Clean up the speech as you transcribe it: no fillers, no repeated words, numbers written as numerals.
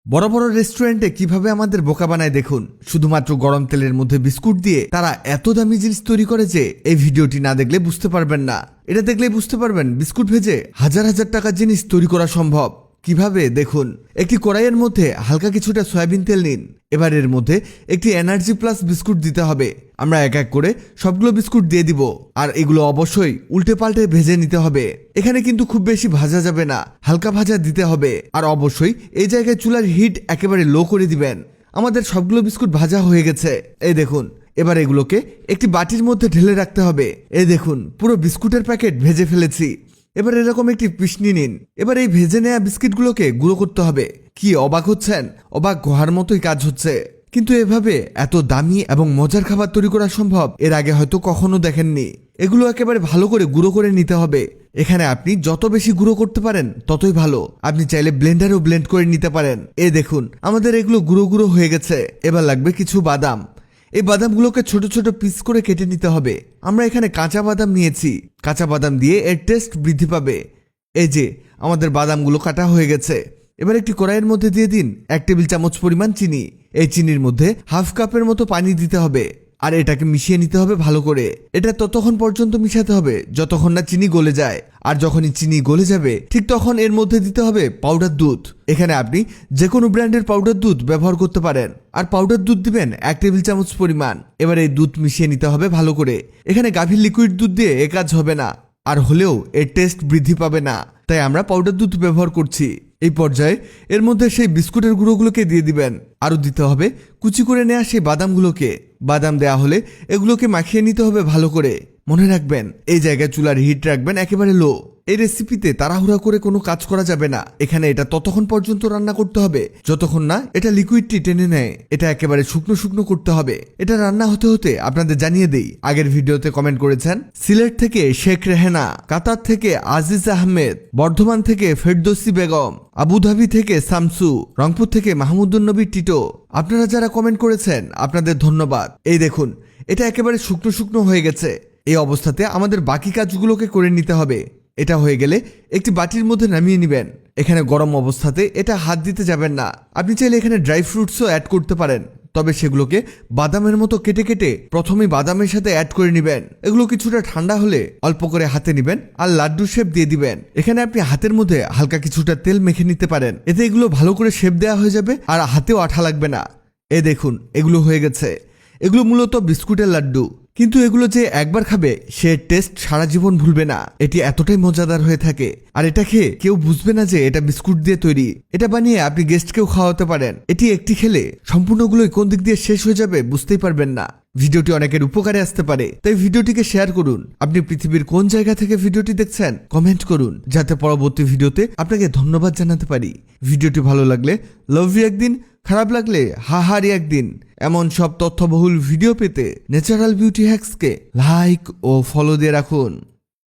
বড় বড় রেস্টুরেন্টে কিভাবে আমাদের বোকা বানায় দেখুন। শুধুমাত্র গরম তেলের মধ্যে বিস্কুট দিয়ে তারা এত দামি জিনিস তৈরি করে যে এই ভিডিওটি না দেখলে বুঝতে পারবেন না। এটা দেখলেই বুঝতে পারবেন বিস্কুট ভেজে হাজার হাজার টাকার জিনিস তৈরি করা সম্ভব। কিভাবে দেখুন। একটি কড়াইয়ের মধ্যে হালকা কিছুটা সয়াবিন তেল নিন। এবার এর মধ্যে একটি এনার্জি প্লাস বিস্কুট দিতে হবে। আমরা এক এক করে সবগুলো বিস্কুট দিয়ে দিব, আর এগুলো অবশ্যই উল্টে পাল্টে ভেজে নিতে হবে। এখানে কিন্তু খুব বেশি ভাজা যাবে না, হালকা ভাজা দিতে হবে। আর অবশ্যই এই জায়গায় চুলার হিট একেবারে লো করে দিবেন। আমাদের সবগুলো বিস্কুট ভাজা হয়ে গেছে, এই দেখুন। এবার এগুলোকে একটি বাটির মধ্যে ঢেলে রাখতে হবে। এই দেখুন, পুরো বিস্কুটের প্যাকেট ভেজে ফেলেছি। এবার এরকম একটি পিশনি নিন। এবার এই ভেজে নেওয়া বিস্কিটগুলোকে গুঁড়ো করতে হবে। কি অবাক হচ্ছেন? অবাক হওয়ার মতোই কাজ হচ্ছে, কিন্তু এভাবে এত দামি এবং মজার খাবার তৈরি করা সম্ভব এর আগে হয়তো কখনো দেখেননি। এগুলো একেবারে ভালো করে গুঁড়ো করে নিতে হবে। এখানে আপনি যত বেশি গুঁড়ো করতে পারেন ততই ভালো। আপনি চাইলে ব্লেন্ডারেও ব্লেন্ড করে নিতে পারেন। এই দেখুন, আমাদের এগুলো গুঁড়ো গুঁড়ো হয়ে গেছে। এবার লাগবে কিছু বাদাম। এই বাদামগুলোকে ছোট ছোট পিস করে কেটে নিতে হবে। আমরা এখানে কাঁচা বাদাম নিয়েছি। কাঁচা বাদাম দিয়ে এর টেস্ট বৃদ্ধি পাবে। এই যে আমাদের বাদামগুলো কাটা হয়ে গেছে। এবার একটি কড়াইয়ের মধ্যে দিয়ে দিন 1 টেবিল চামচ পরিমাণ চিনি। এই চিনির মধ্যে হাফ কাপের মতো পানি দিতে হবে, আর এটাকে মিশিয়ে নিতে হবে ভালো করে। এটা ততক্ষণ পর্যন্ত মিশাতে হবে যতক্ষণ না চিনি গলে যায়। আর যখনই চিনি গলে যাবে ঠিক তখন এর মধ্যে দিতে হবে পাউডার দুধ। এখানে আপনি যে কোনো ব্র্যান্ডের পাউডার দুধ ব্যবহার করতে পারেন। আর পাউডার দুধ দিবেন 1 টেবিল চামচ পরিমাণ। এবার এই দুধ মিশিয়ে নিতে হবে ভালো করে। এখানে গাভীর লিকুইড দুধ দিয়ে এ কাজ হবে না, আর হলেও এর টেস্ট বৃদ্ধি পাবে না, তাই আমরা পাউডার দুধ ব্যবহার করছি। এই পর্যায়ে এর মধ্যে সেই বিস্কুটের গুঁড়োগুলোকে দিয়ে দিবেন। আরও দিতে হবে কুচি করে নেওয়া সেই বাদামগুলোকে। বাদাম দেয়া হলে এগুলোকে মাখিয়ে নিতে হবে ভালো করে। মনে রাখবেন, এই জায়গায় চুলার হিট রাখবেন একেবারে লো। এই রেসিপিতে তাড়াহুড়া করে কোনো কাজ করা যাবে না। এখানে এটা ততক্ষণ পর্যন্ত রান্না করতে হবে যতক্ষণ না এটা লিকুইডটি টেনে নেয়। এটা একেবারে শুকনো শুকনো করতে হবে। এটা রান্না হতে হতে আপনাদের জানিয়ে দেই, আগের ভিডিওতে কমেন্ট করেছেন সিলেট থেকে শেখ রেহেনা, কাতার থেকে আজিজ আহমেদ, বর্ধমান থেকে ফেরদৌসী বেগম, আবুধাবি থেকে শামসু, রংপুর থেকে মাহমুদুন্নবী টিটো। আপনারা যারা কমেন্ট করেছেন আপনাদের ধন্যবাদ। এই দেখুন, এটা একেবারে শুকনো শুকনো হয়ে গেছে। এই অবস্থাতে আমাদের বাকি কাজগুলোকে করে নিতে হবে। এটা হয়ে গেলে একটি বাটির মধ্যে নামিয়ে নেবেন। এখানে গরম অবস্থাতে এটা হাত দিতে যাবেন না। আপনি চাইলে এখানে ড্রাই ফ্রুটসও অ্যাড করতে পারেন, তবে সেগুলোকে বাদামের মতো কেটে কেটে প্রথমে বাদামের সাথে অ্যাড করে নেবেন। এগুলো কিছুটা ঠান্ডা হলে অল্প করে হাতে নেবেন আর লাড্ডু শেপ দিয়ে দিবেন। এখানে আপনি হাতের মধ্যে হালকা কিছুটা তেল মেখে নিতে পারেন, এতে এগুলো ভালো করে শেপ দেওয়া হয়ে যাবে আর হাতেও আঠা লাগবে না। এ দেখুন, এগুলো হয়ে গেছে। এগুলো মূলত বিস্কুটের লাড্ডু, কিন্তু এগুলো যে একবার খাবে সে টেস্ট সারা জীবন ভুলবে না। এটি এতটাই মজাদার হয়ে থাকে, আর এটা খেয়ে কেউ বুঝবে না যে এটা বিস্কুট দিয়ে তৈরি। এটা বানিয়ে আপনি গেস্টকেও খাওয়াতে পারেন। এটি একটি খেলে সম্পূর্ণগুলোই কোন দিক দিয়ে শেষ হয়ে যাবে বুঝতেই পারবেন না। ভিডিওটি অনেকের উপকারে আসতে পারে, তাই ভিডিওটিকে শেয়ার করুন। আপনি পৃথিবীর কোন জায়গা থেকে ভিডিওটি দেখছেন কমেন্ট করুন, যাতে পরবর্তী ভিডিওতে আপনাকে ধন্যবাদ জানাতে পারি। ভিডিওটি ভালো লাগলে লাভ ইউ একদিন, খারাপ লাগলে হাহারি একদিন। এমন সব তথ্যবহুল ভিডিও পেতে ন্যাচারাল বিউটি হ্যাক্সকে লাইক ও ফলো দিয়ে রাখুন।